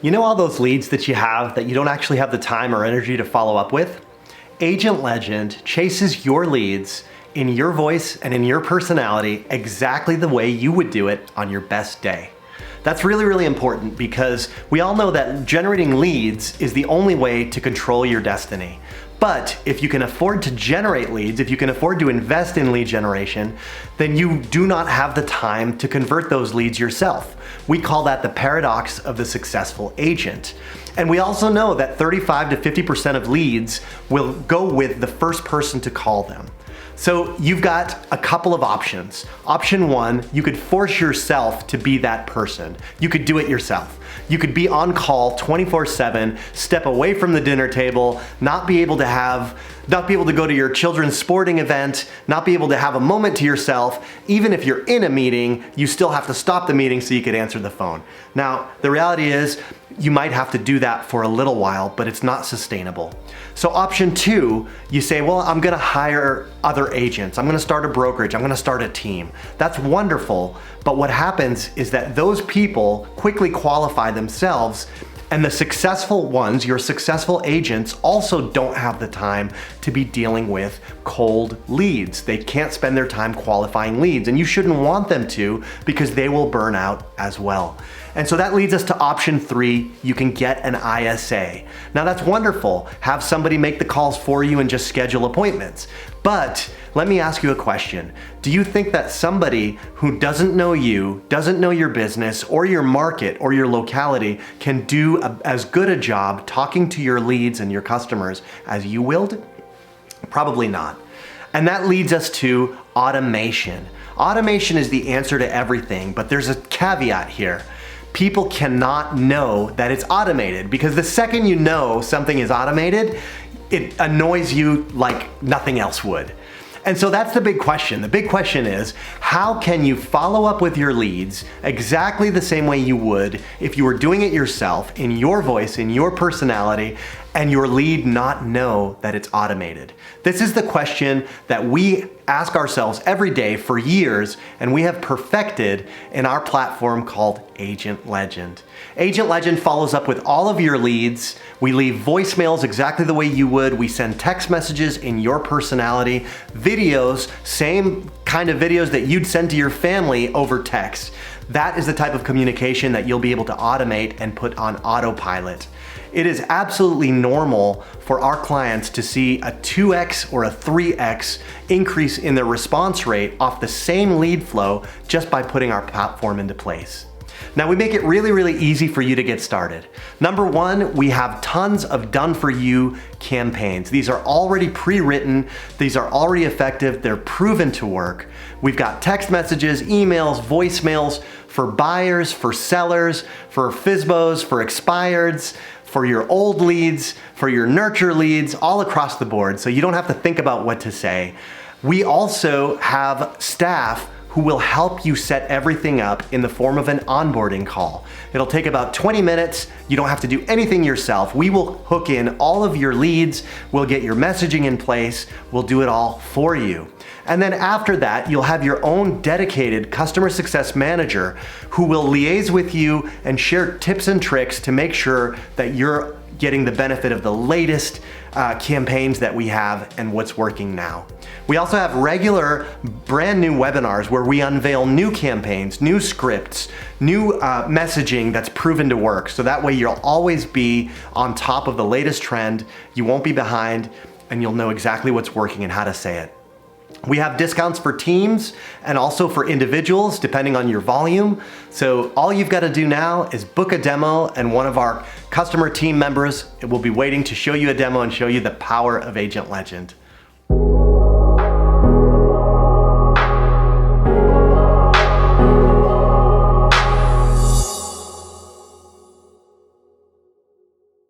You know all those leads that you have that you don't actually have the time or energy to follow up with? Agent Legend chases your leads in your voice and in your personality exactly the way you would do it on your best day. That's really, really important because we all know that generating leads is the only way to control your destiny. But if you can afford to generate leads, if you can afford to invest in lead generation, then you do not have the time to convert those leads yourself. We call that the paradox of the successful agent. And we also know that 35 to 50% of leads will go with the first person to call them. So you've got a couple of options. Option one, you could force yourself to be that person. You could do it yourself. You could be on call 24/7, step away from the dinner table, not be able to go to your children's sporting event, not be able to have a moment to yourself. Even if you're in a meeting, you still have to stop the meeting so you could answer the phone. Now, the reality is you might have to do that for a little while, but it's not sustainable. So option two, you say, well, I'm gonna hire other agents. I'm gonna start a brokerage. I'm gonna start a team. That's wonderful. But what happens is that those people quickly qualify themselves, and the successful ones, your successful agents, also don't have the time to be dealing with cold leads. They can't spend their time qualifying leads, and you shouldn't want them to because they will burn out as well. And so that leads us to option three, you can get an ISA. Now that's wonderful. Have somebody make the calls for you and just schedule appointments. But let me ask you a question. Do you think that somebody who doesn't know you, doesn't know your business or your market or your locality can do as good a job talking to your leads and your customers as you will? Probably not. And that leads us to automation. Automation is the answer to everything, but there's a caveat here. People cannot know that it's automated because the second you know something is automated, it annoys you like nothing else would. And so that's the big question. The big question is, how can you follow up with your leads exactly the same way you would if you were doing it yourself, in your voice, in your personality, and your lead not know that it's automated? This is the question that we ask ourselves every day for years, and we have perfected in our platform called Agent Legend. Agent Legend follows up with all of your leads. We leave voicemails exactly the way you would. We send text messages in your personality, videos, same kind of videos that you'd send to your family over text. That is the type of communication that you'll be able to automate and put on autopilot. It is absolutely normal for our clients to see a 2x or a 3x increase in their response rate off the same lead flow just by putting our platform into place. Now we make it really, really easy for you to get started. Number one, we have tons of done-for-you campaigns. These are already pre-written, these are already effective, they're proven to work. We've got text messages, emails, voicemails for buyers, for sellers, for FSBOs, for expireds, for your old leads, for your nurture leads, all across the board, so you don't have to think about what to say. We also have staff who will help you set everything up in the form of an onboarding call. It'll take about 20 minutes. You don't have to do anything yourself. We will hook in all of your leads. We'll get your messaging in place. We'll do it all for you. And then after that, you'll have your own dedicated customer success manager who will liaise with you and share tips and tricks to make sure that you're getting the benefit of the latest campaigns that we have and what's working now. We also have regular brand new webinars where we unveil new campaigns, new scripts, new messaging that's proven to work. So that way you'll always be on top of the latest trend, you won't be behind, and you'll know exactly what's working and how to say it. We have discounts for teams and also for individuals depending on your volume. So all you've got to do now is book a demo, and one of our customer team members will be waiting to show you a demo and show you the power of Agent Legend.